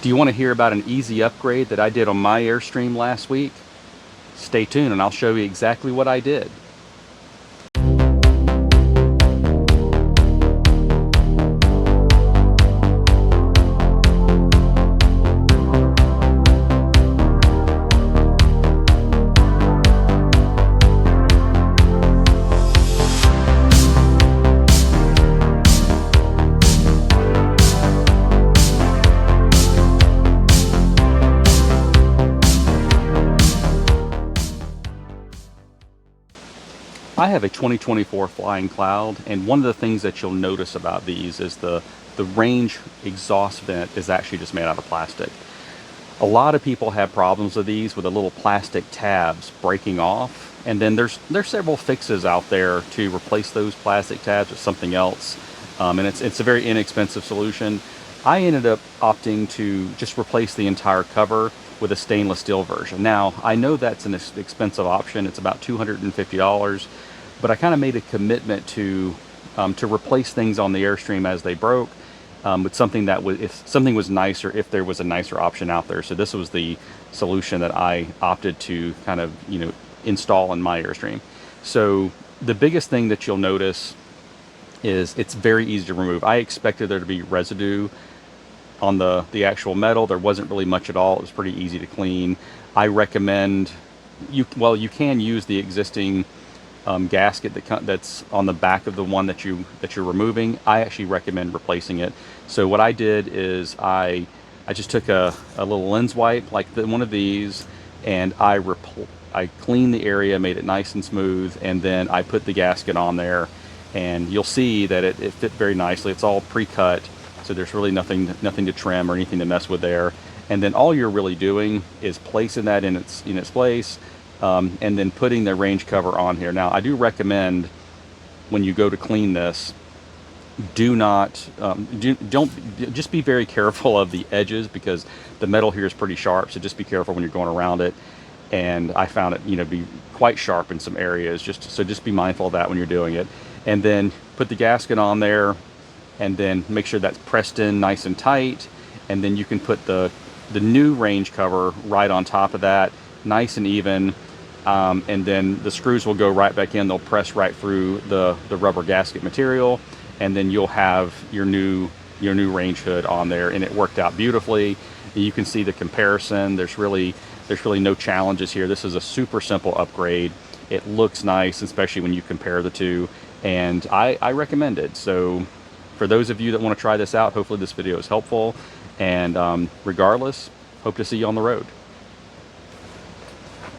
Do you want to hear about an easy upgrade that I did on my Airstream last week? Stay tuned and I'll show you exactly what I did. I have a 2024 Flying Cloud, and one of the things that you'll notice about these is the range exhaust vent is actually just made out of plastic. A lot of people have problems with these with the little plastic tabs breaking off, and then there's several fixes out there to replace those plastic tabs with something else, and it's a very inexpensive solution. I ended up opting to just replace the entire cover with a stainless steel version. Now I know that's an expensive option; it's about $250, but I kind of made a commitment to replace things on the Airstream as they broke with something that was, if something was nicer, if there was a nicer option out there. So this was the solution that I opted to kind of, install in my Airstream. So the biggest thing that you'll notice is it's very easy to remove. I expected there to be residue on the actual metal. There wasn't really much at all. It was pretty easy to clean. I recommend you can use the existing gasket that's on the back of the one that you're removing. I actually recommend replacing it. So what I did is I just took a little lens wipe like one of these, and I cleaned the area, made it nice and smooth, and then I put the gasket on there, and you'll see that it fit very nicely. It's all pre-cut, so there's really nothing to trim or anything to mess with there. And then all you're really doing is placing that in its place, and then putting the range cover on here. Now I do recommend when you go to clean this, do not don't just be very careful of the edges, because the metal here is pretty sharp, so just be careful when you're going around it. And I found it be quite sharp in some areas, just be mindful of that when you're doing it. And then put the gasket on there, and then make sure that's pressed in nice and tight, and then you can put the new range cover right on top of that, nice and even. And then the screws will go right back in. They'll press right through the rubber gasket material, and then you'll have your new range hood on there, and it worked out beautifully. You can see the comparison. There's really no challenges here. This is a super simple upgrade. It looks nice, especially when you compare the two, and I recommend it. So for those of you that want to try this out, hopefully this video is helpful, and regardless, hope to see you on the road.